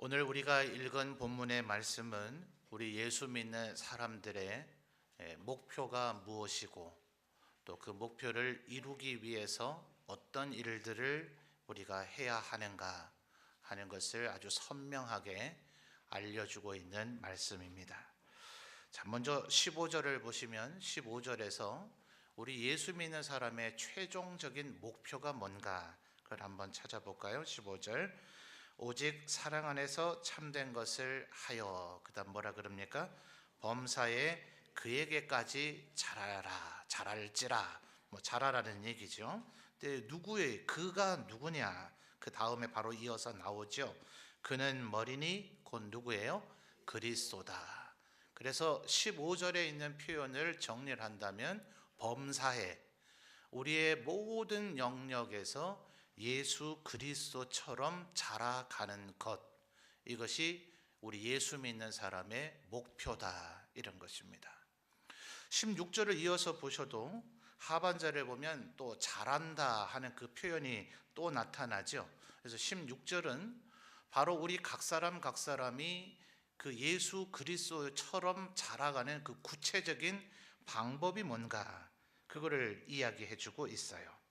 오늘 우리가 읽은 본문의 말씀은 우리 예수 믿는 사람들의 목표가 무엇이고 또 그 목표를 이루기 위해서 어떤 일들을 우리가 해야 하는가 하는 것을 아주 선명하게 알려주고 있는 말씀입니다. 자, 먼저 15절을 보시면 15절에서 우리 예수 믿는 사람의 최종적인 목표가 뭔가 그걸 한번 찾아볼까요? 15절 오직 사랑 안에서 참된 것을 하여, 그 다음 뭐라 그럽니까? 범사에 그에게까지 잘할지라, 잘하라는 얘기죠. 근데 누구의, 그가 누구냐? 그 다음에 바로 이어서 나오죠. 그는 머리니 곧 누구예요? 그리스도다. 그래서 15절에 있는 표현을 정리를 한다면 범사에, 우리의 모든 영역에서 예수 그리스도처럼 자라가는 것, 이것이 우리 예수 믿는 사람의 목표다, 이런 것입니다. 16절을 이어서 보셔도 하반절에 보면 또 잘한다 하는 그 표현이 또 나타나죠. 그래서 16절은 바로 우리 각 사람이 그 예수 그리스도처럼 자라가는 그 구체적인 방법이 뭔가, 그거를 이야기해 주고 있어요.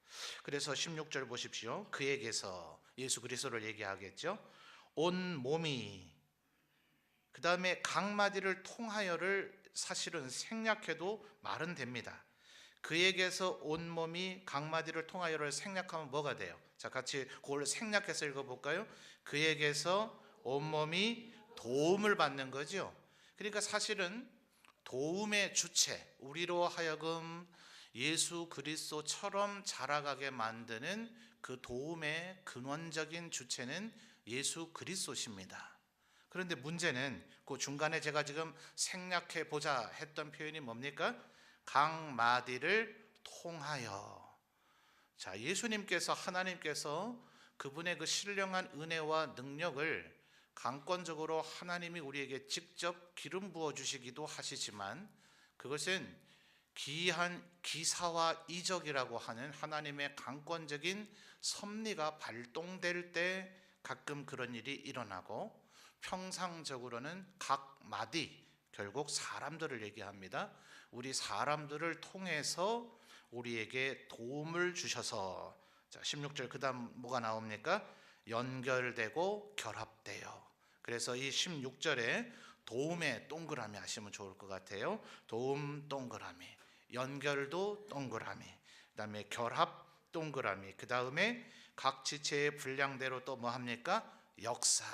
그래서 16절 보십시오. 그에게서, 예수 그리스도를 얘기하겠죠. 온 몸이, 그 다음에 각 마디를 통하여를 사실은 생략해도 말은 됩니다. 그에게서 온 몸이 각 마디를 통하여를 생략하면 뭐가 돼요? 자, 같이 그걸 생략해서 읽어볼까요? 그에게서 온 몸이 도움을 받는 거죠. 그러니까 사실은 도움의 주체, 우리로 하여금 예수 그리스도처럼 자라가게 만드는 그 도움의 근원적인 주체는 예수 그리스도십니다. 그런데 문제는 그 중간에 제가 지금 생략해 보자 했던 표현이 뭡니까? 각 마디를 통하여. 자, 예수님께서, 하나님께서 그분의 그 신령한 은혜와 능력을 강권적으로 하나님이 우리에게 직접 기름 부어 주시기도 하시지만, 그것은 기한 기사와 이적이라고 하는 하나님의 강권적인 섭리가 발동될 때 가끔 그런 일이 일어나고, 평상적으로는 각 마디, 결국 사람들을 얘기합니다. 우리 사람들을 통해서 우리에게 도움을 주셔서, 자, 16절 그 다음 뭐가 나옵니까? 연결되고 결합되어. 그래서 이 16절에 도움의 동그라미 하시면 좋을 것 같아요. 도움 동그라미, 연결도 동그라미, 그 다음에 결합 동그라미, 그 다음에 각 지체의 분량대로 또 뭐 합니까? 역사.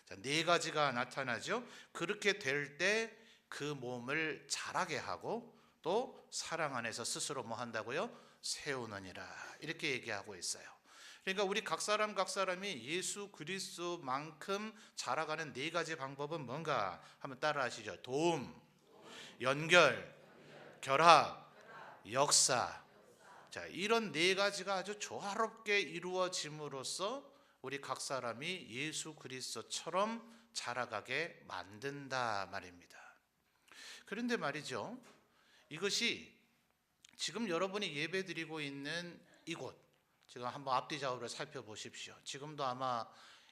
자, 네 가지가 나타나죠. 그렇게 될 때 그 몸을 자라게 하고 또 사랑 안에서 스스로 뭐 한다고요? 세우느니라, 이렇게 얘기하고 있어요. 그러니까 우리 각 사람이 예수 그리스도만큼 자라가는 네 가지 방법은 뭔가 한번 따라 하시죠. 도움, 연결, 결합, 역사. 자, 이런 네 가지가 아주 조화롭게 이루어짐으로써 우리 각 사람이 예수 그리스도처럼 자라가게 만든다 말입니다. 그런데 말이죠, 이것이 지금 여러분이 예배드리고 있는 이곳, 지금 한번 앞뒤 좌우를 살펴보십시오. 지금도 아마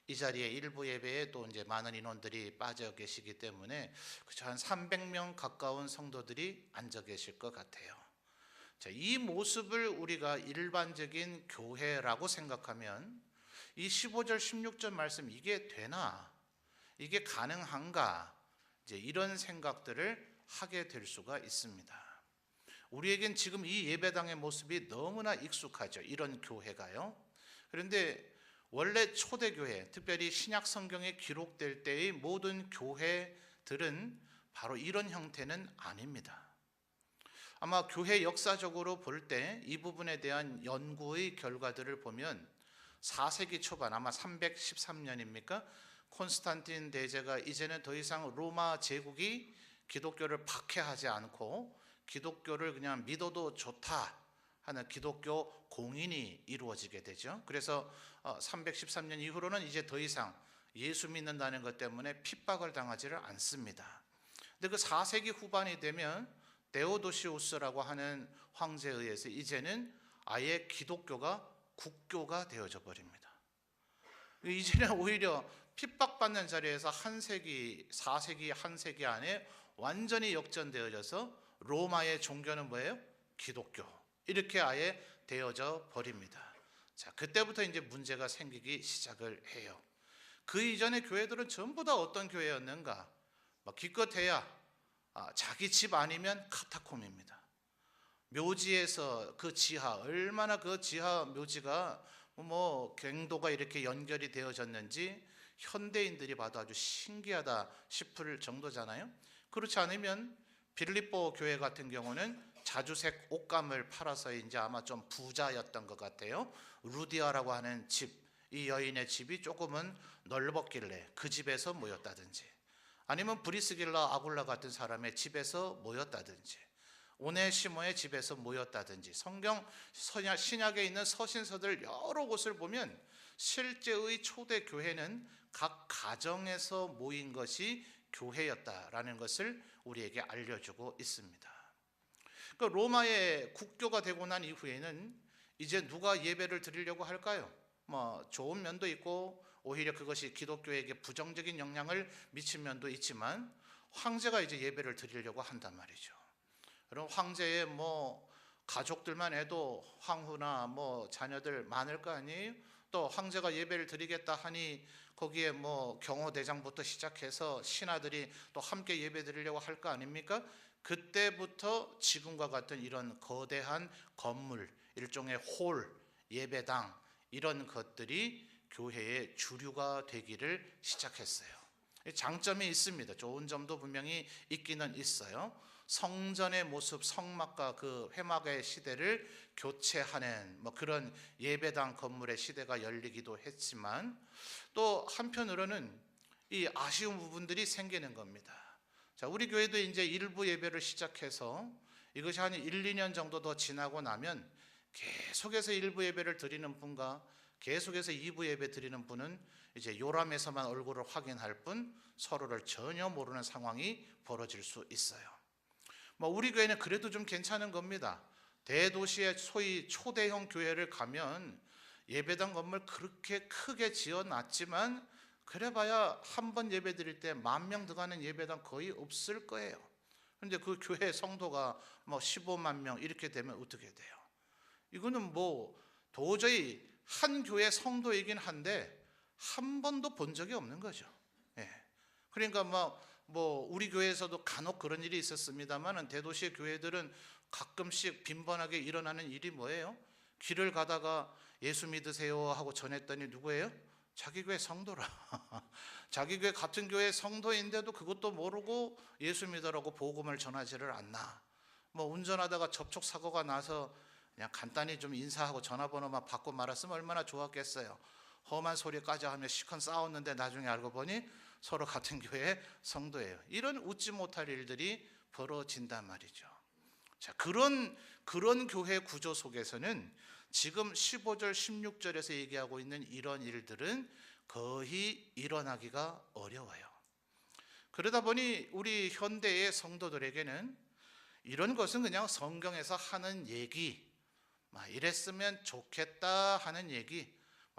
이 자리에 일부 예배에 또 이제 많은 인원들이 빠져 계시기 때문에 그저 한 300명 가까운 성도들이 앉아 계실 것 같아요. 자, 이 모습을 우리가 일반적인 교회라고 생각하면 이 15절 16절 말씀, 이게 되나? 이게 가능한가? 이제 이런 생각들을 하게 될 수가 있습니다. 우리에겐 지금 이 예배당의 모습이 너무나 익숙하죠. 이런 교회가요. 그런데 원래 초대교회, 특별히 신약 성경에 기록될 때의 모든 교회들은 바로 이런 형태는 아닙니다. 아마 교회 역사적으로 볼 때 이 부분에 대한 연구의 결과들을 보면 4세기 초반, 아마 313년입니까? 콘스탄틴 대제가 이제는 더 이상 로마 제국이 기독교를 박해하지 않고 기독교를 그냥 믿어도 좋다 하는 기독교 공인이 이루어지게 되죠. 그래서 313년 이후로는 이제 더 이상 예수 믿는다는 것 때문에 핍박을 당하지를 않습니다. 근데 그 4세기 후반이 되면 데오도시우스라고 하는 황제에 의해서 이제는 아예 기독교가 국교가 되어져 버립니다. 이제는 오히려 핍박받는 자리에서 한 세기, 4세기, 한 세기 안에 완전히 역전되어져서 로마의 종교는 뭐예요? 기독교. 이렇게 아예 되어져 버립니다. 자, 그때부터 이제 문제가 생기기 시작을 해요. 그 이전의 교회들은 전부 다 어떤 교회였는가? 기껏해야 자기 집 아니면 카타콤입니다. 묘지에서 그 지하, 얼마나 그 지하 묘지가 갱도가 이렇게 연결이 되어졌는지 현대인들이 봐도 아주 신기하다 싶을 정도잖아요. 그렇지 않으면 빌립보 교회 같은 경우는 자주색 옷감을 팔아서 이제 아마 좀 부자였던 것 같아요. 루디아라고 하는 집, 이 여인의 집이 조금은 넓었길래 그 집에서 모였다든지, 아니면 브리스길라 아굴라 같은 사람의 집에서 모였다든지, 오네시모의 집에서 모였다든지, 성경 신약에 있는 서신서들 여러 곳을 보면 실제의 초대 교회는 각 가정에서 모인 것이 교회였다라는 것을 우리에게 알려주고 있습니다. 그러니까 로마의 국교가 되고 난 이후에는 이제 누가 예배를 드리려고 할까요? 좋은 면도 있고 오히려 그것이 기독교에게 부정적인 영향을 미친 면도 있지만 황제가 이제 예배를 드리려고 한단 말이죠. 그럼 황제의 가족들만 해도 황후나 자녀들 많을 거 아니에요? 또 황제가 예배를 드리겠다 하니 거기에 경호대장부터 시작해서 신하들이 또 함께 예배 드리려고 할 거 아닙니까? 그때부터 지금과 같은 이런 거대한 건물, 일종의 홀, 예배당, 이런 것들이 교회의 주류가 되기를 시작했어요. 장점이 있습니다. 좋은 점도 분명히 있기는 있어요. 성전의 모습, 성막과 그 회막의 시대를 교체하는 그런 예배당 건물의 시대가 열리기도 했지만, 또 한편으로는 이 아쉬운 부분들이 생기는 겁니다. 자, 우리 교회도 이제 일부 예배를 시작해서 이것이 한 1, 2년 정도 더 지나고 나면 계속해서 일부 예배를 드리는 분과 계속해서 2부 예배 드리는 분은 이제 요람에서만 얼굴을 확인할 뿐 서로를 전혀 모르는 상황이 벌어질 수 있어요. 우리 교회는 그래도 좀 괜찮은 겁니다. 대도시의 소위 초대형 교회를 가면 예배당 건물 그렇게 크게 지어놨지만 그래봐야 한 번 예배 드릴 때 10,000명 들어가는 예배당 거의 없을 거예요. 그런데 그 교회 성도가 15만 명 이렇게 되면 어떻게 돼요? 이거는 도저히 한 교회 성도이긴 한데 한 번도 본 적이 없는 거죠. 예. 그러니까 우리 교회에서도 간혹 그런 일이 있었습니다만 대도시의 교회들은 가끔씩 빈번하게 일어나는 일이 뭐예요? 길을 가다가 예수 믿으세요 하고 전했더니 누구예요? 자기 교회 성도라. 자기 교회 같은 교회 성도인데도 그것도 모르고 예수 믿으라고 복음을 전하지를 않나. 운전하다가 접촉사고가 나서 그냥 간단히 좀 인사하고 전화번호만 받고 말았으면 얼마나 좋았겠어요. 험한 소리까지 하며 시컨 싸웠는데 나중에 알고 보니 서로 같은 교회 성도예요. 이런 웃지 못할 일들이 벌어진단 말이죠. 자, 그런 교회 구조 속에서는 지금 15절, 16절에서 얘기하고 있는 이런 일들은 거의 일어나기가 어려워요. 그러다 보니 우리 현대의 성도들에게는 이런 것은 그냥 성경에서 하는 얘기, 이랬으면 좋겠다 하는 얘기,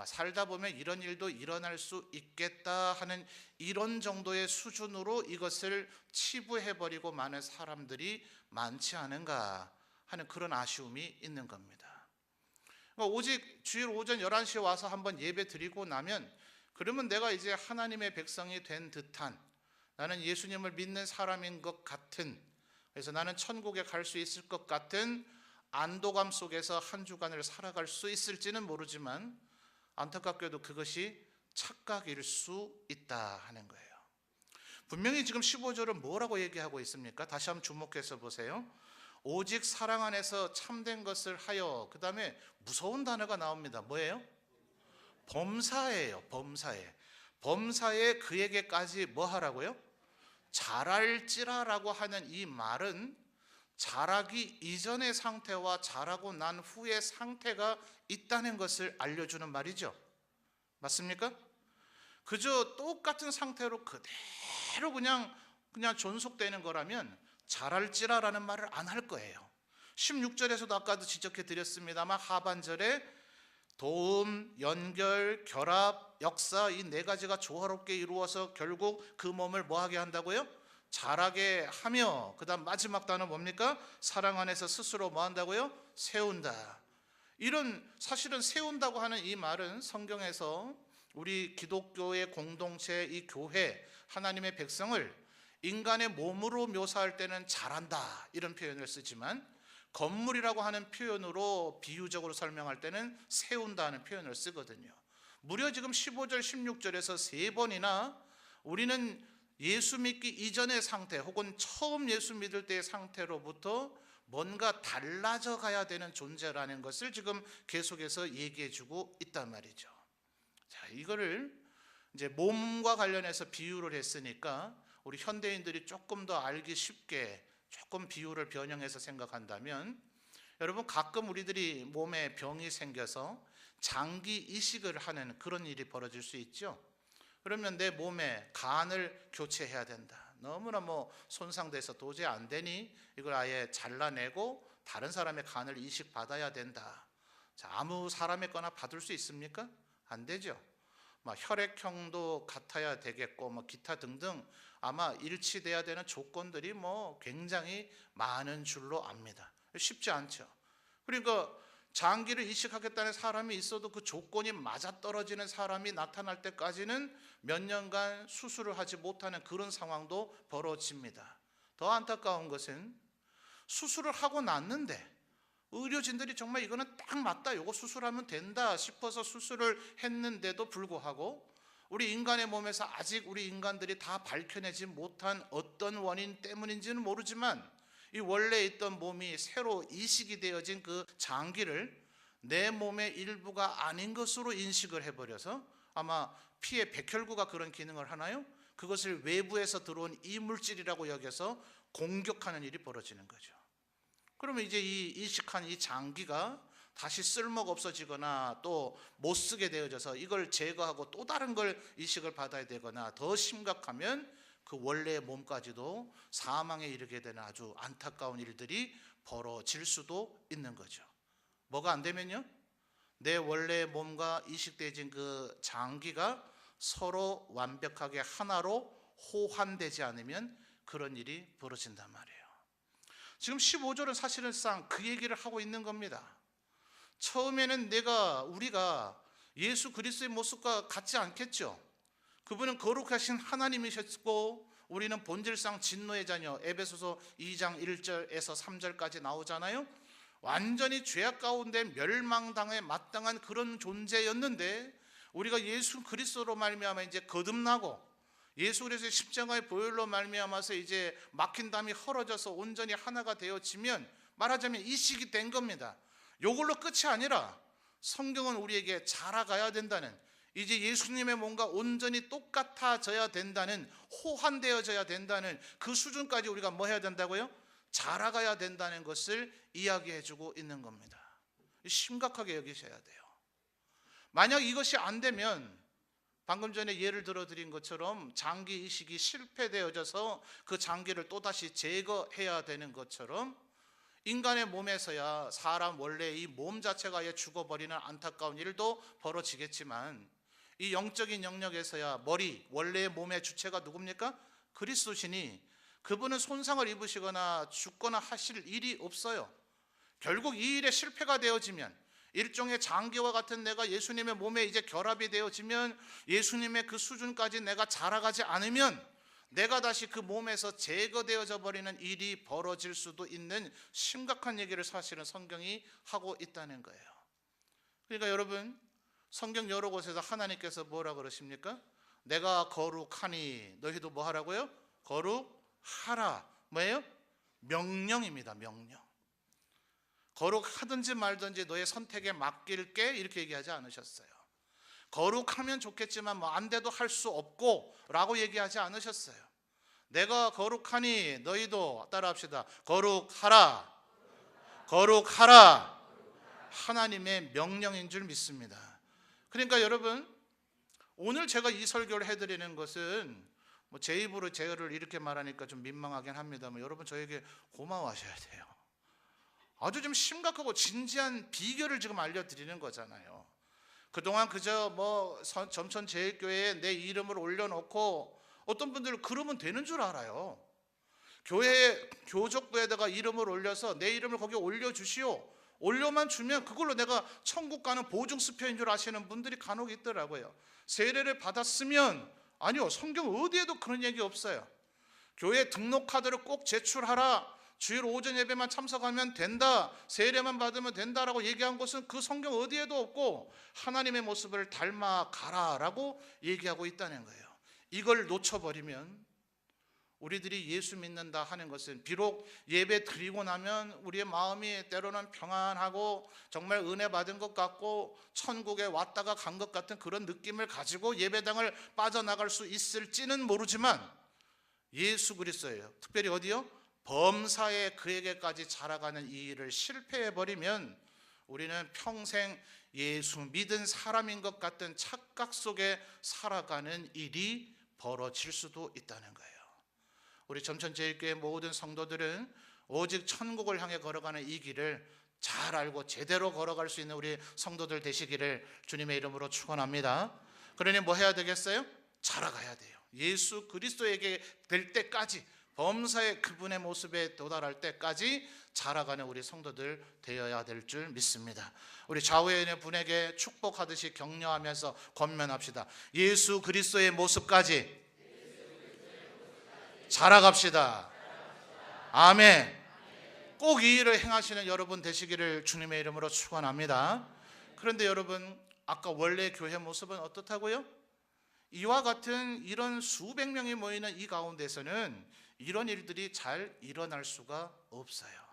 살다 보면 이런 일도 일어날 수 있겠다 하는 이런 정도의 수준으로 이것을 치부해버리고 많은 사람들이 많지 않은가 하는 그런 아쉬움이 있는 겁니다. 오직 주일 오전 11시에 와서 한번 예배 드리고 나면 그러면 내가 이제 하나님의 백성이 된 듯한, 나는 예수님을 믿는 사람인 것 같은, 그래서 나는 천국에 갈 수 있을 것 같은 안도감 속에서 한 주간을 살아갈 수 있을지는 모르지만 안타깝게도 그것이 착각일 수 있다 하는 거예요. 분명히 지금 15절은 뭐라고 얘기하고 있습니까? 다시 한번 주목해서 보세요. 오직 사랑 안에서 참된 것을 하여, 그 다음에 무서운 단어가 나옵니다. 뭐예요? 범사예요. 범사에 그에게까지 뭐 하라고요? 자랄지라라고 하는 이 말은 자라기 이전의 상태와 자라고 난 후의 상태가 있다는 것을 알려주는 말이죠. 맞습니까? 그저 똑같은 상태로 그대로 그냥 존속되는 거라면 자랄지라라는 말을 안 할 거예요. 16절에서도 아까도 지적해 드렸습니다만 하반절에 도움, 연결, 결합, 역사 이 네 가지가 조화롭게 이루어서 결국 그 몸을 뭐하게 한다고요? 자라게 하며 그 다음 마지막 단어 뭡니까? 사랑 안에서 스스로 뭐한다고요? 세운다. 이런 사실은 세운다고 하는 이 말은 성경에서 우리 기독교의 공동체 이 교회 하나님의 백성을 인간의 몸으로 묘사할 때는 자란다 이런 표현을 쓰지만 건물이라고 하는 표현으로 비유적으로 설명할 때는 세운다는 표현을 쓰거든요. 무려 지금 15절 16절에서 세 번이나 우리는 예수 믿기 이전의 상태 혹은 처음 예수 믿을 때의 상태로부터 뭔가 달라져 가야 되는 존재라는 것을 지금 계속해서 얘기해 주고 있단 말이죠. 자, 이거를 이제 몸과 관련해서 비유를 했으니까 우리 현대인들이 조금 더 알기 쉽게 조금 비유를 변형해서 생각한다면, 여러분 가끔 우리들이 몸에 병이 생겨서 장기 이식을 하는 그런 일이 벌어질 수 있죠. 그러면 내 몸에 간을 교체해야 된다. 너무나 손상돼서 도저히 안 되니 이걸 아예 잘라내고 다른 사람의 간을 이식받아야 된다. 자, 아무 사람의 거나 받을 수 있습니까? 안 되죠. 혈액형도 같아야 되겠고 기타 등등 아마 일치돼야 되는 조건들이 굉장히 많은 줄로 압니다. 쉽지 않죠. 그러니까 장기를 이식하겠다는 사람이 있어도 그 조건이 맞아떨어지는 사람이 나타날 때까지는 몇 년간 수술을 하지 못하는 그런 상황도 벌어집니다. 더 안타까운 것은 수술을 하고 났는데 의료진들이 정말 이거는 딱 맞다, 이거 수술하면 된다 싶어서 수술을 했는데도 불구하고 우리 인간의 몸에서 아직 우리 인간들이 다 밝혀내지 못한 어떤 원인 때문인지는 모르지만 이 원래 있던 몸이 새로 이식이 되어진 그 장기를 내 몸의 일부가 아닌 것으로 인식을 해버려서 아마 피의 백혈구가 그런 기능을 하나요? 그것을 외부에서 들어온 이물질이라고 여겨서 공격하는 일이 벌어지는 거죠. 그러면 이제 이 이식한 이 장기가 다시 쓸모가 없어지거나 또 못 쓰게 되어져서 이걸 제거하고 또 다른 걸 이식을 받아야 되거나 더 심각하면 그 원래의 몸까지도 사망에 이르게 되는 아주 안타까운 일들이 벌어질 수도 있는 거죠. 뭐가 안 되면요? 내 원래의 몸과 이식되어진 그 장기가 서로 완벽하게 하나로 호환되지 않으면 그런 일이 벌어진단 말이에요. 지금 15절은 사실상 그 얘기를 하고 있는 겁니다. 처음에는 우리가 예수 그리스도의 모습과 같지 않겠죠. 그분은 거룩하신 하나님이셨고 우리는 본질상 진노의 자녀, 에베소서 2장 1절에서 3절까지 나오잖아요. 완전히 죄악 가운데 멸망당에 마땅한 그런 존재였는데 우리가 예수 그리스도로 말미암아 이제 거듭나고 예수 그리스도의 십자가의 보혈로 말미암아서 이제 막힌 담이 헐어져서 온전히 하나가 되어지면 말하자면 이식이 된 겁니다. 이걸로 끝이 아니라 성경은 우리에게 자라가야 된다는, 이제 예수님의 몸과 온전히 똑같아져야 된다는, 호환되어져야 된다는 그 수준까지 우리가 뭐 해야 된다고요? 자라가야 된다는 것을 이야기해주고 있는 겁니다. 심각하게 여기셔야 돼요. 만약 이것이 안 되면 방금 전에 예를 들어드린 것처럼 장기 이식이 실패되어져서 그 장기를 또다시 제거해야 되는 것처럼 인간의 몸에서야 사람 원래 이 몸 자체가 죽어버리는 안타까운 일도 벌어지겠지만 이 영적인 영역에서야 머리, 원래의 몸의 주체가 누굽니까? 그리스도시니 그분은 손상을 입으시거나 죽거나 하실 일이 없어요. 결국 이 일에 실패가 되어지면 일종의 장기와 같은 내가 예수님의 몸에 이제 결합이 되어지면 예수님의 그 수준까지 내가 자라가지 않으면 내가 다시 그 몸에서 제거되어져 버리는 일이 벌어질 수도 있는 심각한 얘기를 사실은 성경이 하고 있다는 거예요. 그러니까 여러분 성경 여러 곳에서 하나님께서 뭐라 그러십니까? 내가 거룩하니 너희도 뭐 하라고요? 거룩하라. 뭐예요? 명령입니다. 명령. 거룩하든지 말든지 너의 선택에 맡길게 이렇게 얘기하지 않으셨어요. 거룩하면 좋겠지만 안 돼도 할 수 없고 라고 얘기하지 않으셨어요. 내가 거룩하니 너희도 따라합시다. 거룩하라. 거룩하라. 하나님의 명령인 줄 믿습니다. 그러니까 여러분 오늘 제가 이 설교를 해드리는 것은 제 입으로 제를 이렇게 말하니까 좀 민망하긴 합니다만 여러분 저에게 고마워하셔야 돼요. 아주 좀 심각하고 진지한 비결을 지금 알려드리는 거잖아요. 그동안 그저 점천제일교회에 내 이름을 올려놓고 어떤 분들은 그러면 되는 줄 알아요. 교회 교족부에다가 이름을 올려서 내 이름을 거기에 올려주시오. 올려만 주면 그걸로 내가 천국 가는 보증수표인 줄 아시는 분들이 간혹 있더라고요. 세례를 받았으면, 아니요, 성경 어디에도 그런 얘기 없어요. 교회 등록카드를 꼭 제출하라, 주일 오전 예배만 참석하면 된다, 세례만 받으면 된다라고 얘기한 것은 그 성경 어디에도 없고 하나님의 모습을 닮아가라라고 얘기하고 있다는 거예요. 이걸 놓쳐버리면 우리들이 예수 믿는다 하는 것은 비록 예배 드리고 나면 우리의 마음이 때로는 평안하고 정말 은혜 받은 것 같고 천국에 왔다가 간 것 같은 그런 느낌을 가지고 예배당을 빠져나갈 수 있을지는 모르지만, 예수 그리스도예요. 특별히 어디요? 범사에 그에게까지 자라가는 이 일을 실패해버리면 우리는 평생 예수 믿은 사람인 것 같은 착각 속에 살아가는 일이 벌어질 수도 있다는 거예요. 우리 점천제일교회 모든 성도들은 오직 천국을 향해 걸어가는 이 길을 잘 알고 제대로 걸어갈 수 있는 우리 성도들 되시기를 주님의 이름으로 축원합니다. 그러니 뭐 해야 되겠어요? 자라가야 돼요. 예수 그리스도에게 될 때까지, 범사의 그분의 모습에 도달할 때까지 자라가는 우리 성도들 되어야 될 줄 믿습니다. 우리 좌우에 있는 분에게 축복하듯이 격려하면서 권면합시다. 예수 그리스도의 모습까지 자라갑시다. 아멘. 꼭 이 일을 행하시는 여러분 되시기를 주님의 이름으로 축원합니다. 그런데 여러분, 아까 원래 교회 모습은 어떻다고요? 이와 같은 이런 수백 명이 모이는 이 가운데서는 이런 일들이 잘 일어날 수가 없어요.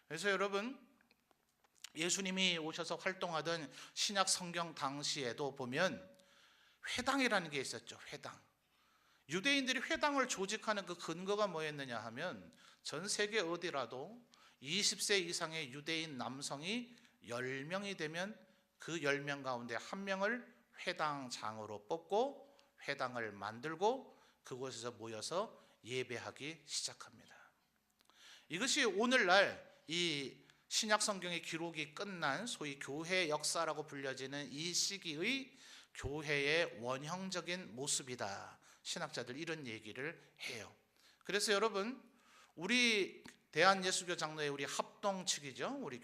그래서 여러분, 예수님이 오셔서 활동하던 신약 성경 당시에도 보면 회당이라는 게 있었죠. 회당. 유대인들이 회당을 조직하는 그 근거가 뭐였느냐 하면, 전 세계 어디라도 20세 이상의 유대인 남성이 10명이 되면 그 10명 가운데 한 명을 회당장으로 뽑고 회당을 만들고 그곳에서 모여서 예배하기 시작합니다. 이것이 오늘날 이 신약 성경의 기록이 끝난 소위 교회 역사라고 불려지는 이 시기의 교회의 원형적인 모습이다. 신학자들 이런 얘기를 해요. 그래서 여러분, 우리 대한예수교 장로의 우리 합동 측이죠. 우리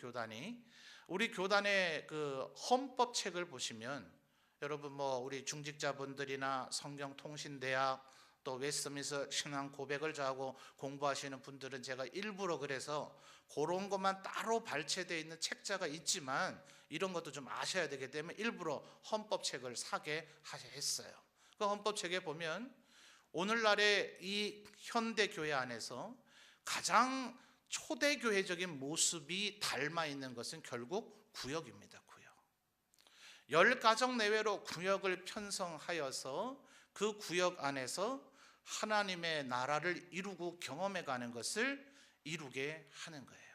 교단의 그 헌법책을 보시면, 여러분 우리 중직자분들이나 성경통신대학 또 웨스트민스터 신앙 고백을 저하고 공부하시는 분들은 제가 일부러 그래서 그런 것만 따로 발췌되어 있는 책자가 있지만 이런 것도 좀 아셔야 되기 때문에 일부러 헌법책을 사게 했어요. 그 헌법책에 보면 오늘날의 이 현대교회 안에서 가장 초대교회적인 모습이 닮아 있는 것은 결국 구역입니다. 구역. 10가정 내외로 구역을 편성하여서 그 구역 안에서 하나님의 나라를 이루고 경험해가는 것을 이루게 하는 거예요.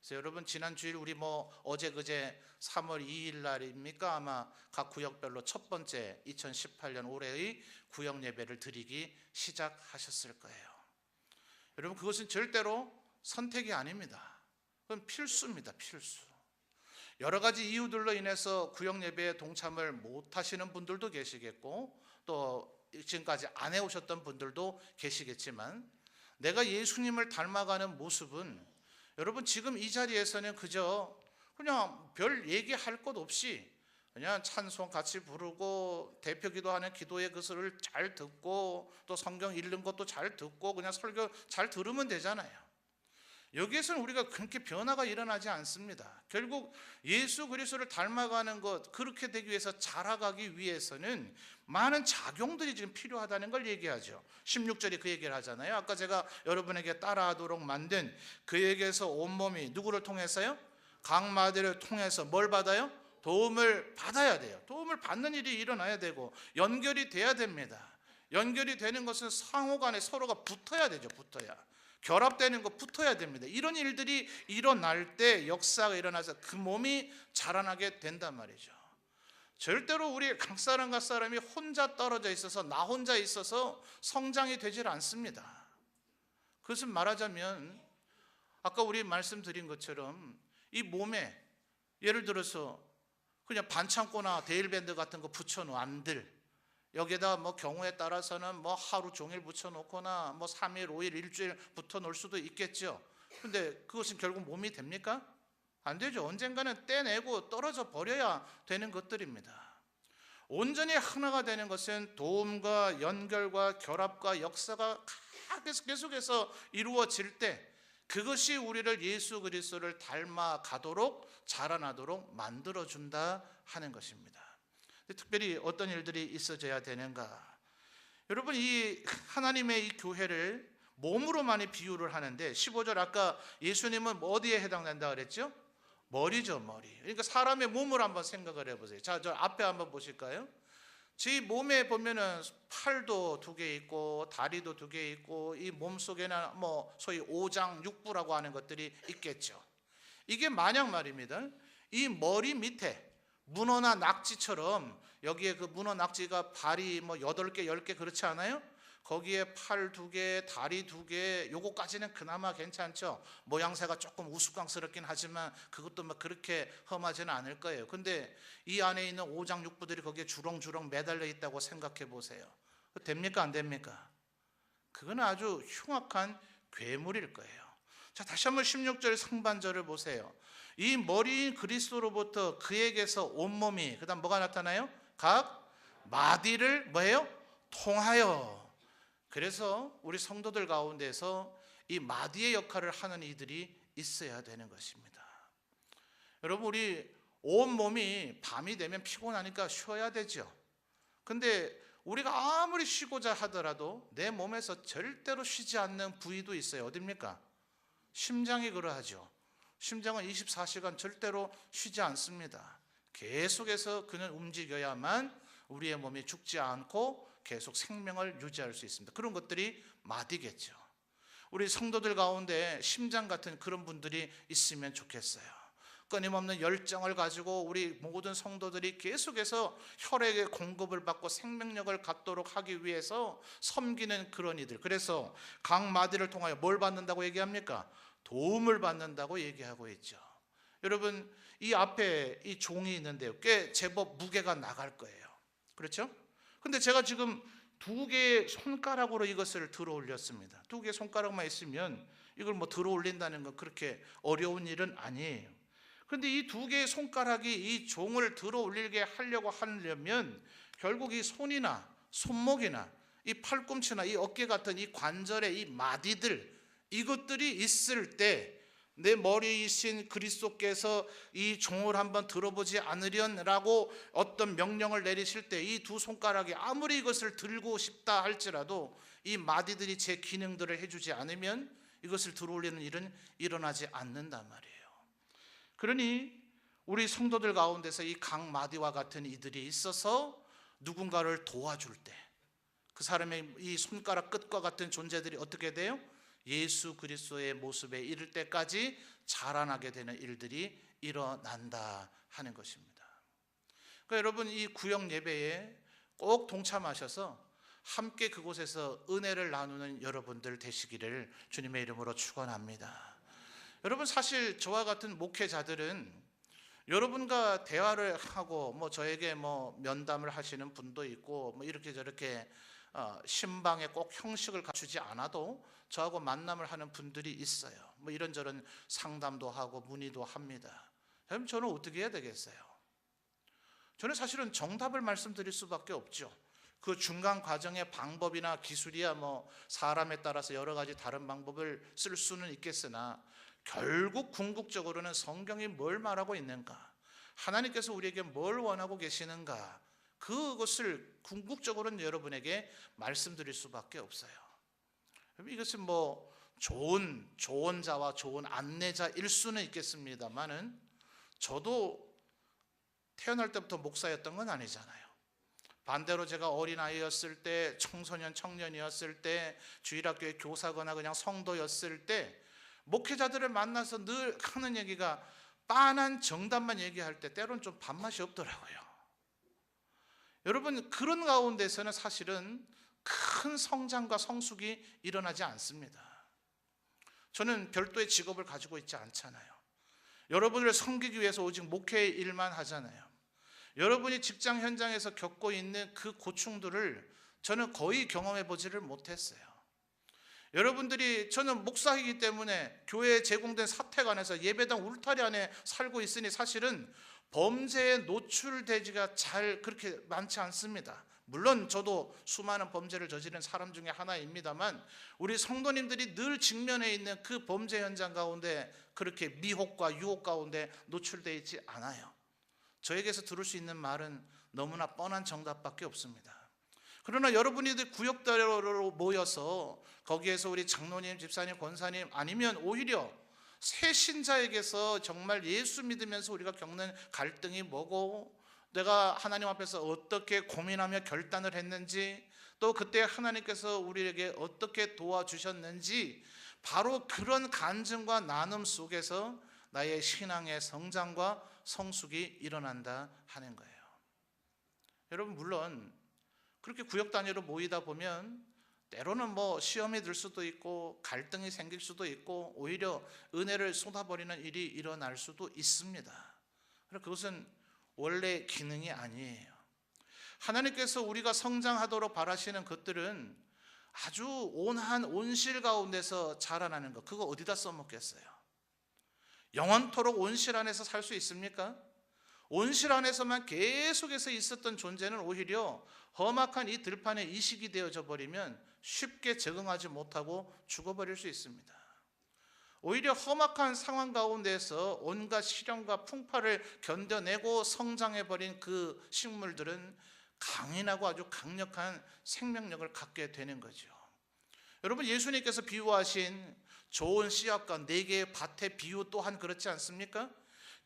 그래서 여러분, 지난 주일 우리 어제 그제 3월 2일 날입니까? 아마 각 구역별로 첫 번째 2018년 올해의 구역 예배를 드리기 시작하셨을 거예요. 여러분, 그것은 절대로 선택이 아닙니다. 그건 필수입니다. 필수. 여러 가지 이유들로 인해서 구역 예배에 동참을 못 하시는 분들도 계시겠고 또 지금까지 안 해오셨던 분들도 계시겠지만, 내가 예수님을 닮아가는 모습은 여러분 지금 이 자리에서는 그냥 별 얘기할 것 없이 그냥 찬송 같이 부르고 대표 기도하는 기도의 그것을 잘 듣고 또 성경 읽는 것도 잘 듣고 그냥 설교 잘 들으면 되잖아요. 여기에서는 우리가 그렇게 변화가 일어나지 않습니다. 결국 예수 그리스도를 닮아가는 것, 그렇게 되기 위해서 자라가기 위해서는 많은 작용들이 지금 필요하다는 걸 얘기하죠. 16절이 그 얘기를 하잖아요. 아까 제가 여러분에게 따라하도록 만든 그에게서 온몸이 누구를 통해서요? 각마디를 통해서 뭘 받아요? 도움을 받아야 돼요. 도움을 받는 일이 일어나야 되고 연결이 돼야 됩니다. 연결이 되는 것은 상호 간에 서로가 붙어야 되죠. 붙어야. 결합되는 거 붙어야 됩니다. 이런 일들이 일어날 때 역사가 일어나서 그 몸이 자라나게 된단 말이죠. 절대로 우리 각 사람이 혼자 떨어져 있어서 나 혼자 있어서 성장이 되질 않습니다. 그것은 말하자면 아까 우리 말씀드린 것처럼 이 몸에 예를 들어서 그냥 반창고나 데일밴드 같은 거 붙여놓은 안들, 여기에다 뭐 경우에 따라서는 뭐 하루 종일 붙여놓거나 뭐 3일, 5일, 일주일 붙여놓을 수도 있겠죠. 근데 그것은 결국 몸이 됩니까? 안 되죠. 언젠가는 떼내고 떨어져 버려야 되는 것들입니다. 온전히 하나가 되는 것은 도움과 연결과 결합과 역사가 계속해서 이루어질 때, 그것이 우리를 예수 그리스도를 닮아 가도록, 자라나도록 만들어준다 하는 것입니다. 특별히 어떤 일들이 있어져야 되는가? 여러분, 이 하나님의 이 교회를 몸으로 많이 비유를 하는데, 15절 아까 예수님은 어디에 해당된다 그랬죠? 머리죠, 머리. 그러니까 사람의 몸을 한번 생각을 해보세요. 자, 저 앞에 한번 보실까요? 제 몸에 보면은 팔도 2개 있고 다리도 2개 있고, 이 몸 속에는 뭐 소위 오장육부라고 하는 것들이 있겠죠. 이게 만약 말입니다, 이 머리 밑에 문어나 낙지처럼, 여기에 그 문어 낙지가 발이 뭐 8개 10개 그렇지 않아요? 거기에 팔 2개, 다리 2개, 요거까지는 그나마 괜찮죠. 모양새가 조금 우스꽝스럽긴 하지만 그것도 뭐 그렇게 험하지는 않을 거예요. 근데 이 안에 있는 오장육부들이 거기에 주렁주렁 매달려 있다고 생각해 보세요. 됩니까? 안 됩니까? 그건 아주 흉악한 괴물일 거예요. 자, 다시 한번 16절 상반절을 보세요. 이 머리인 그리스도로부터 그에게서 온몸이, 그 다음 뭐가 나타나요? 각 마디를 뭐예요? 통하여. 그래서 우리 성도들 가운데서 이 마디의 역할을 하는 이들이 있어야 되는 것입니다. 여러분, 우리 온몸이 밤이 되면 피곤하니까 쉬어야 되죠. 근데 우리가 아무리 쉬고자 하더라도 내 몸에서 절대로 쉬지 않는 부위도 있어요. 어디입니까? 심장이 그러하죠. 심장은 24시간 절대로 쉬지 않습니다. 계속해서 그는 움직여야만 우리의 몸이 죽지 않고 계속 생명을 유지할 수 있습니다. 그런 것들이 마디겠죠. 우리 성도들 가운데 심장 같은 그런 분들이 있으면 좋겠어요. 끊임없는 열정을 가지고 우리 모든 성도들이 계속해서 혈액의 공급을 받고 생명력을 갖도록 하기 위해서 섬기는 그런 이들. 그래서 각 마디를 통하여 뭘 받는다고 얘기합니까? 도움을 받는다고 얘기하고 있죠. 여러분, 이 앞에 이 종이 있는데요, 꽤 제법 무게가 나갈 거예요. 그렇죠? 근데 제가 지금 2개의 손가락으로 이것을 들어 올렸습니다. 2개의 손가락만 있으면 이걸 뭐 들어 올린다는 건 그렇게 어려운 일은 아니에요. 그런데 이 2개의 손가락이 이 종을 들어 올리게 하려고 하려면 결국 이 손이나 손목이나 이 팔꿈치나 이 어깨 같은 이 관절의 이 마디들, 이것들이 있을 때 내 머리이신 그리스도께서 이 종을 한번 들어보지 않으련라고 어떤 명령을 내리실 때 이 2 손가락이 아무리 이것을 들고 싶다 할지라도 이 마디들이 제 기능들을 해주지 않으면 이것을 들어올리는 일은 일어나지 않는단 말이에요. 그러니 우리 성도들 가운데서 이 각 마디와 같은 이들이 있어서 누군가를 도와줄 때 그 사람의 이 손가락 끝과 같은 존재들이 어떻게 돼요? 예수 그리스도의 모습에 이를 때까지 자라나게 되는 일들이 일어난다 하는 것입니다. 그러니까 여러분, 이 구역 예배에 꼭 동참하셔서 함께 그곳에서 은혜를 나누는 여러분들 되시기를 주님의 이름으로 축원합니다. 여러분, 사실 저와 같은 목회자들은 여러분과 대화를 하고 뭐 저에게 뭐 면담을 하시는 분도 있고 뭐 이렇게 저렇게 신방에 꼭 형식을 갖추지 않아도 저하고 만남을 하는 분들이 있어요. 뭐 이런저런 상담도 하고 문의도 합니다. 그럼 저는 어떻게 해야 되겠어요? 저는 사실은 정답을 말씀드릴 수밖에 없죠. 그 중간 과정의 방법이나 기술이야 뭐 사람에 따라서 여러 가지 다른 방법을 쓸 수는 있겠으나 결국 궁극적으로는 성경이 뭘 말하고 있는가, 하나님께서 우리에게 뭘 원하고 계시는가, 그것을 궁극적으로는 여러분에게 말씀드릴 수밖에 없어요. 이것은 뭐 좋은 조언자와 좋은 안내자일 수는 있겠습니다만은 저도 태어날 때부터 목사였던 건 아니잖아요. 반대로 제가 어린아이였을 때, 청소년 청년이었을 때, 주일학교의 교사거나 그냥 성도였을 때 목회자들을 만나서 늘 하는 얘기가 빤한 정답만 얘기할 때 때로는 좀 밥맛이 없더라고요. 여러분, 그런 가운데서는 사실은 큰 성장과 성숙이 일어나지 않습니다. 저는 별도의 직업을 가지고 있지 않잖아요. 여러분을 섬기기 위해서 오직 목회의 일만 하잖아요. 여러분이 직장 현장에서 겪고 있는 그 고충들을 저는 거의 경험해 보지를 못했어요. 여러분들이, 저는 목사이기 때문에 교회에 제공된 사택 안에서 예배당 울타리 안에 살고 있으니 사실은 범죄에 노출되지가 잘 그렇게 많지 않습니다. 물론 저도 수많은 범죄를 저지른 사람 중에 하나입니다만, 우리 성도님들이 늘 직면해 있는 그 범죄 현장 가운데 그렇게 미혹과 유혹 가운데 노출되어 있지 않아요. 저에게서 들을 수 있는 말은 너무나 뻔한 정답밖에 없습니다. 그러나 여러분이들 구역대로 모여서 거기에서 우리 장로님, 집사님, 권사님, 아니면 오히려 새 신자에게서 정말 예수 믿으면서 우리가 겪는 갈등이 뭐고, 내가 하나님 앞에서 어떻게 고민하며 결단을 했는지, 또 그때 하나님께서 우리에게 어떻게 도와주셨는지, 바로 그런 간증과 나눔 속에서 나의 신앙의 성장과 성숙이 일어난다 하는 거예요. 여러분, 물론 그렇게 구역 단위로 모이다 보면 때로는 시험이 들 수도 있고 갈등이 생길 수도 있고 오히려 은혜를 쏟아버리는 일이 일어날 수도 있습니다. 그것은 원래 기능이 아니에요. 하나님께서 우리가 성장하도록 바라시는 것들은 아주 온한 온실 가운데서 자라나는 것, 그거 어디다 써먹겠어요? 영원토록 온실 안에서 살 수 있습니까? 온실 안에서만 계속해서 있었던 존재는 오히려 험악한 이 들판에 이식이 되어져 버리면 쉽게 적응하지 못하고 죽어버릴 수 있습니다. 오히려 험악한 상황 가운데서 온갖 시련과 풍파를 견뎌내고 성장해버린 그 식물들은 강인하고 아주 강력한 생명력을 갖게 되는 거죠. 여러분, 예수님께서 비유하신 좋은 씨앗과 4개의 밭의 비유 또한 그렇지 않습니까?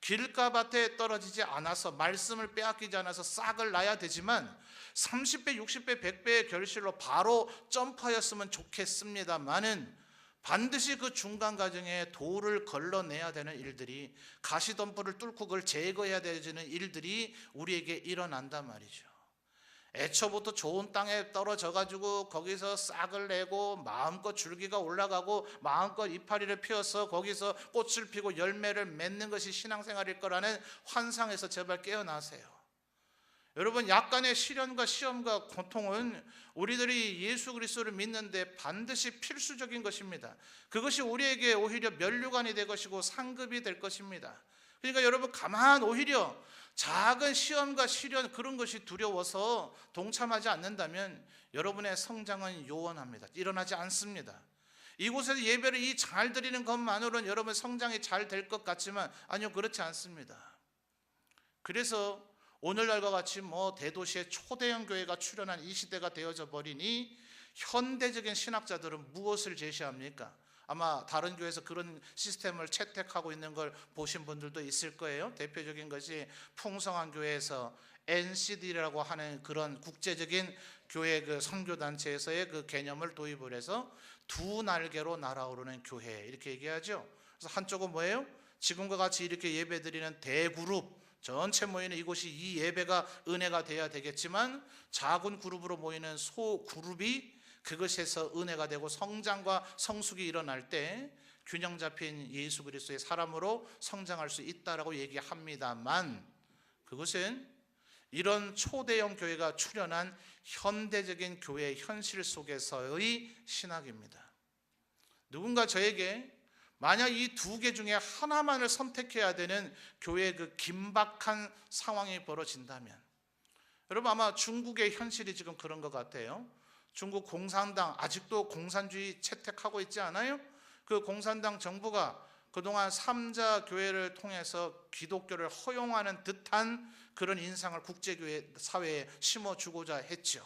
길가밭에 떨어지지 않아서, 말씀을 빼앗기지 않아서 싹을 나야 되지만 30배, 60배, 100배의 결실로 바로 점프하였으면 좋겠습니다만은 반드시 그 중간 과정에 돌을 걸러내야 되는 일들이, 가시덤불을 뚫고 그걸 제거해야 되는 일들이 우리에게 일어난단 말이죠. 애초부터 좋은 땅에 떨어져 가지고 거기서 싹을 내고 마음껏 줄기가 올라가고 마음껏 이파리를 피워서 거기서 꽃을 피고 열매를 맺는 것이 신앙생활일 거라는 환상에서 제발 깨어나세요. 여러분, 약간의 시련과 시험과 고통은 우리들이 예수 그리스도를 믿는데 반드시 필수적인 것입니다. 그것이 우리에게 오히려 면류관이 될 것이고 상급이 될 것입니다. 그러니까 여러분, 오히려 작은 시험과 시련, 그런 것이 두려워서 동참하지 않는다면 여러분의 성장은 요원합니다. 일어나지 않습니다. 이곳에서 예배를 잘 드리는 것만으로는 여러분 성장이 잘 될 것 같지만 아니요, 그렇지 않습니다. 그래서 오늘날과 같이 대도시의 초대형 교회가 출현한 이 시대가 되어져 버리니 현대적인 신학자들은 무엇을 제시합니까? 아마 다른 교회에서 그런 시스템을 채택하고 있는 걸 보신 분들도 있을 거예요. 대표적인 것이 풍성한 교회에서 NCD라고 하는 그런 국제적인 교회 그 선교단체에서의 그 개념을 도입을 해서 2날개로 날아오르는 교회, 이렇게 얘기하죠. 그래서 한쪽은 뭐예요? 지금과 같이 이렇게 예배드리는 대그룹, 전체 모이는 이곳이 이 예배가 은혜가 돼야 되겠지만 작은 그룹으로 모이는 소그룹이 그것에서 은혜가 되고 성장과 성숙이 일어날 때 균형 잡힌 예수 그리스도의 사람으로 성장할 수 있다라고 얘기합니다만, 그것은 이런 초대형 교회가 출현한 현대적인 교회의 현실 속에서의 신학입니다. 누군가 저에게 만약 이 2개 중에 하나만을 선택해야 되는 교회의 그 긴박한 상황이 벌어진다면, 여러분 아마 중국의 현실이 지금 그런 것 같아요. 중국 공산당 아직도 공산주의 채택하고 있지 않아요? 그 공산당 정부가 그동안 3자 교회를 통해서 기독교를 허용하는 듯한 그런 인상을 국제교회 사회에 심어주고자 했죠.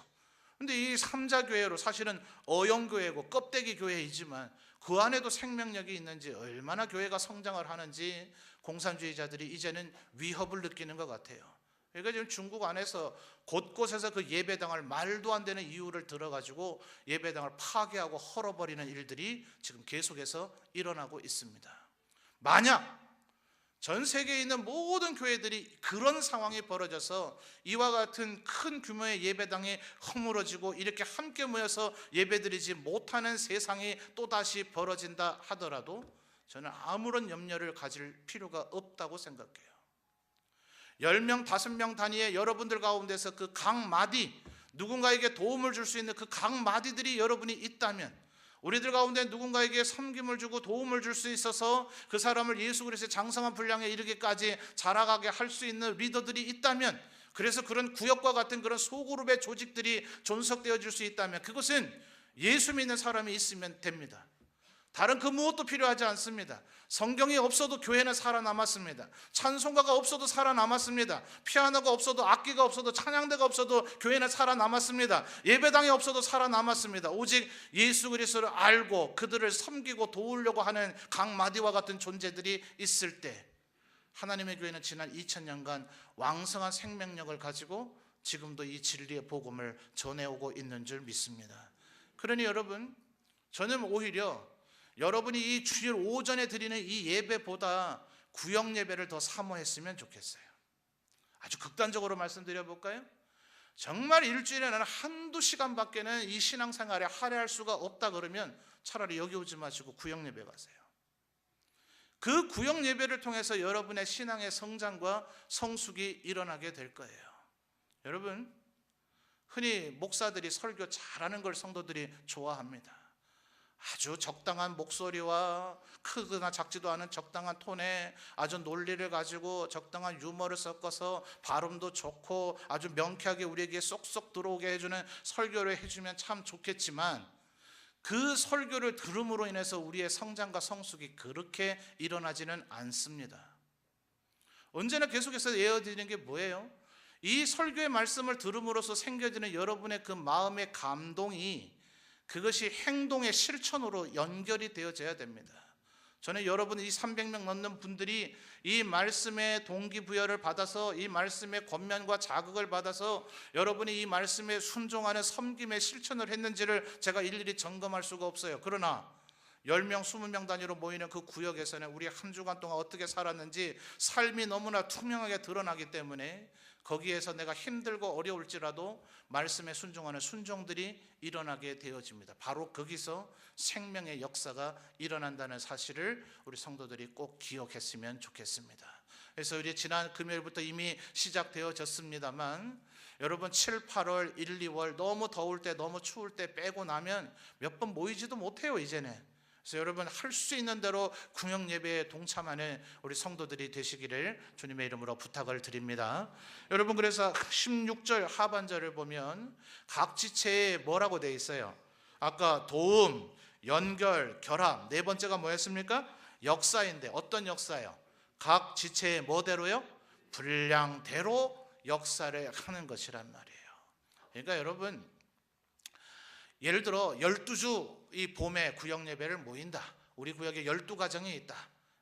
그런데 이 3자 교회로 사실은 어영교회고 껍데기 교회이지만 그 안에도 생명력이 있는지, 얼마나 교회가 성장을 하는지 공산주의자들이 이제는 위협을 느끼는 것 같아요. 그러니까 지금 중국 안에서 곳곳에서 그 예배당을 말도 안 되는 이유를 들어가지고 예배당을 파괴하고 헐어버리는 일들이 지금 계속해서 일어나고 있습니다. 만약 전 세계에 있는 모든 교회들이 그런 상황이 벌어져서 이와 같은 큰 규모의 예배당이 허물어지고 이렇게 함께 모여서 예배드리지 못하는 세상이 또다시 벌어진다 하더라도 저는 아무런 염려를 가질 필요가 없다고 생각해요. 10명, 5명 단위의 여러분들 가운데서 그 각 마디, 누군가에게 도움을 줄 수 있는 그 각 마디들이 여러분이 있다면, 우리들 가운데 누군가에게 섬김을 주고 도움을 줄 수 있어서 그 사람을 예수 그리스도의 장성한 분량에 이르기까지 자라가게 할 수 있는 리더들이 있다면, 그래서 그런 구역과 같은 그런 소그룹의 조직들이 존속되어질 수 있다면, 그것은 예수 믿는 사람이 있으면 됩니다. 다른 그 무엇도 필요하지 않습니다. 성경이 없어도 교회는 살아남았습니다. 찬송가가 없어도 살아남았습니다. 피아노가 없어도, 악기가 없어도, 찬양대가 없어도 교회는 살아남았습니다. 예배당이 없어도 살아남았습니다. 오직 예수 그리스도를 알고 그들을 섬기고 도우려고 하는 강마디와 같은 존재들이 있을 때, 하나님의 교회는 지난 2000년간 왕성한 생명력을 가지고 지금도 이 진리의 복음을 전해오고 있는 줄 믿습니다. 그러니 여러분, 저는 오히려 여러분이 이 주일 오전에 드리는 이 예배보다 구역 예배를 더 사모했으면 좋겠어요. 아주 극단적으로 말씀드려 볼까요? 정말 일주일에는 한두 시간밖에는 이 신앙생활에 할애할 수가 없다 그러면 차라리 여기 오지 마시고 구역 예배 가세요. 그 구역 예배를 통해서 여러분의 신앙의 성장과 성숙이 일어나게 될 거예요. 여러분, 흔히 목사들이 설교 잘하는 걸 성도들이 좋아합니다. 아주 적당한 목소리와 크거나 작지도 않은 적당한 톤에 아주 논리를 가지고 적당한 유머를 섞어서 발음도 좋고 아주 명쾌하게 우리에게 쏙쏙 들어오게 해주는 설교를 해주면 참 좋겠지만, 그 설교를 들음으로 인해서 우리의 성장과 성숙이 그렇게 일어나지는 않습니다. 언제나 계속해서 예언드리는 게 뭐예요? 이 설교의 말씀을 들음으로써 생겨지는 여러분의 그 마음의 감동이, 그것이 행동의 실천으로 연결이 되어져야 됩니다. 저는 여러분, 이 300명 넘는 분들이 이 말씀의 동기부여를 받아서, 이 말씀의 권면과 자극을 받아서 여러분이 이 말씀에 순종하는 섬김의 실천을 했는지를 제가 일일이 점검할 수가 없어요. 그러나 10명, 20명 단위로 모이는 그 구역에서는 우리 한 주간 동안 어떻게 살았는지 삶이 너무나 투명하게 드러나기 때문에, 거기에서 내가 힘들고 어려울지라도 말씀에 순종하는 순종들이 일어나게 되어집니다. 바로 거기서 생명의 역사가 일어난다는 사실을 우리 성도들이 꼭 기억했으면 좋겠습니다. 그래서 우리 지난 금요일부터 이미 시작되어졌습니다만, 여러분 7, 8월, 1, 2월 너무 더울 때, 너무 추울 때 빼고 나면 몇 번 모이지도 못해요, 이제는. 그래서 여러분, 할 수 있는 대로 구역 예배에 동참하는 우리 성도들이 되시기를 주님의 이름으로 부탁을 드립니다. 여러분, 그래서 16절 하반절을 보면 각 지체에 뭐라고 되어 있어요? 아까 도움, 연결, 결합, 네 번째가 뭐였습니까? 역사인데, 어떤 역사요? 각 지체의 뭐대로요? 분량대로 역사를 하는 것이란 말이에요. 그러니까 여러분, 예를 들어 12주 이 봄에 구역 예배를 모인다. 우리 구역에 12가정이 있다.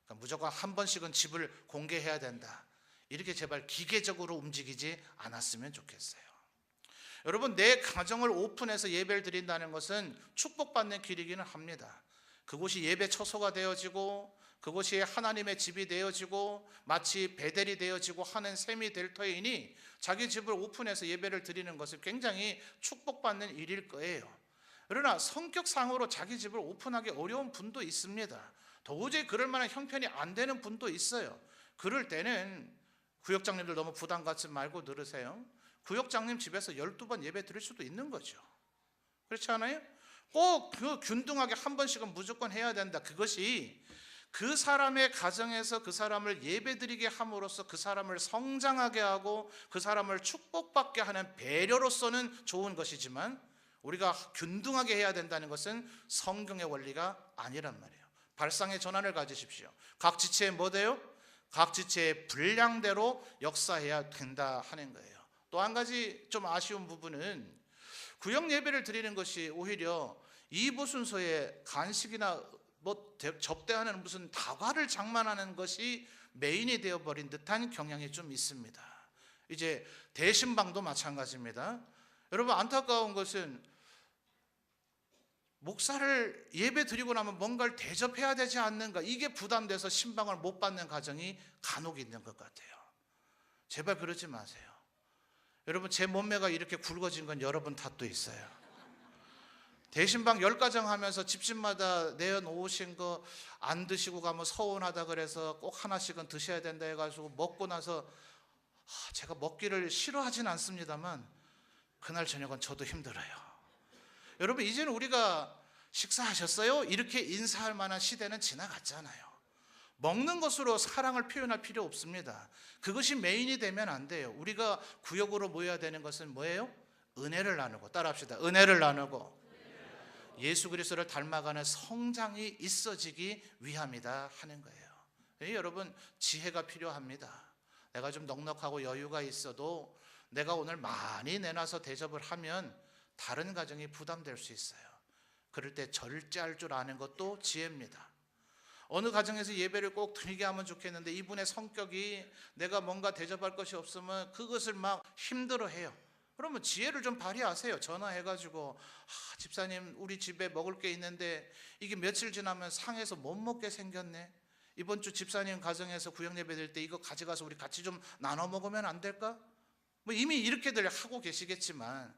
그러니까 무조건 한 번씩은 집을 공개해야 된다. 이렇게 제발 기계적으로 움직이지 않았으면 좋겠어요. 여러분, 내 가정을 오픈해서 예배를 드린다는 것은 축복받는 길이기는 합니다. 그곳이 예배 처소가 되어지고, 그곳이 하나님의 집이 되어지고, 마치 베델이 되어지고 하는 셈이 될 터이니, 자기 집을 오픈해서 예배를 드리는 것은 굉장히 축복받는 일일 거예요. 그러나 성격상으로 자기 집을 오픈하기 어려운 분도 있습니다. 도저히 그럴 만한 형편이 안 되는 분도 있어요. 그럴 때는 구역장님들 너무 부담 갖지 말고 들으세요. 구역장님 집에서 12번 예배 드릴 수도 있는 거죠. 그렇지 않아요? 꼭 그 균등하게 한 번씩은 무조건 해야 된다. 그것이 그 사람의 가정에서 그 사람을 예배드리게 함으로써 그 사람을 성장하게 하고 그 사람을 축복받게 하는 배려로서는 좋은 것이지만, 우리가 균등하게 해야 된다는 것은 성경의 원리가 아니란 말이에요. 발상의 전환을 가지십시오. 각 지체에 뭐 돼요? 각 지체의 분량대로 역사해야 된다 하는 거예요. 또 한 가지 좀 아쉬운 부분은, 구역 예배를 드리는 것이 오히려 2부 순서에 간식이나 뭐 접대하는 무슨 다과를 장만하는 것이 메인이 되어버린 듯한 경향이 좀 있습니다. 이제 대신방도 마찬가지입니다. 여러분, 안타까운 것은 목사를 예배 드리고 나면 뭔가를 대접해야 되지 않는가, 이게 부담돼서 신방을 못 받는 가정이 간혹 있는 것 같아요. 제발 그러지 마세요. 여러분, 제 몸매가 이렇게 굵어진 건 여러분 탓도 있어요. 대신방 10가정 하면서 집집마다 내어놓으신 거 안 드시고 가면 서운하다 그래서 꼭 하나씩은 드셔야 된다 해가지고 먹고 나서 제가 먹기를 싫어하진 않습니다만 그날 저녁은 저도 힘들어요. 여러분, 이제는 우리가 식사하셨어요? 이렇게 인사할 만한 시대는 지나갔잖아요. 먹는 것으로 사랑을 표현할 필요 없습니다. 그것이 메인이 되면 안 돼요. 우리가 구역으로 모여야 되는 것은 뭐예요? 은혜를 나누고, 따라합시다. 은혜를 나누고 예수 그리스도를 닮아가는 성장이 있어지기 위함이다 하는 거예요. 여러분, 지혜가 필요합니다. 내가 좀 넉넉하고 여유가 있어도 내가 오늘 많이 내놔서 대접을 하면 다른 가정이 부담될 수 있어요. 그럴 때 절제할 줄 아는 것도 지혜입니다. 어느 가정에서 예배를 꼭 드리게 하면 좋겠는데 이분의 성격이 내가 뭔가 대접할 것이 없으면 그것을 막 힘들어해요. 그러면 지혜를 좀 발휘하세요. 전화해가지고 집사님, 우리 집에 먹을 게 있는데 이게 며칠 지나면 상해서 못 먹게 생겼네. 이번 주 집사님 가정에서 구역예배 드릴 때 이거 가져가서 우리 같이 좀 나눠 먹으면 안 될까? 뭐 이미 이렇게들 하고 계시겠지만,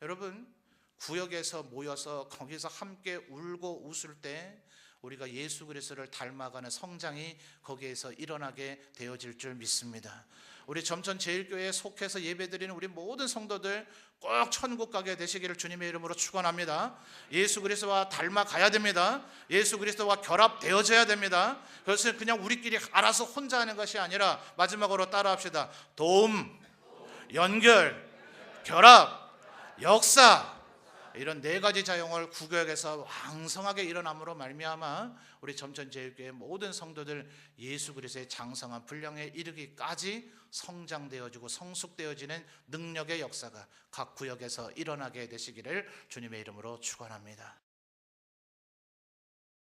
여러분, 구역에서 모여서 거기서 함께 울고 웃을 때 우리가 예수 그리스도를 닮아가는 성장이 거기에서 일어나게 되어질 줄 믿습니다. 우리 점천 제일교회에 속해서 예배드리는 우리 모든 성도들 꼭 천국 가게 되시기를 주님의 이름으로 축원합니다. 예수 그리스도와 닮아가야 됩니다. 예수 그리스도와 결합되어져야 됩니다. 그것을 그냥 우리끼리 알아서 혼자 하는 것이 아니라, 마지막으로 따라합시다. 도움, 연결, 결합, 역사, 이런 네 가지 작용을 구역에서 왕성하게 일어남으로 말미암아 우리 점천제일교회 모든 성도들 예수 그리스도의 장성한 분량에 이르기까지 성장되어지고 성숙되어지는 능력의 역사가 각 구역에서 일어나게 되시기를 주님의 이름으로 축원합니다.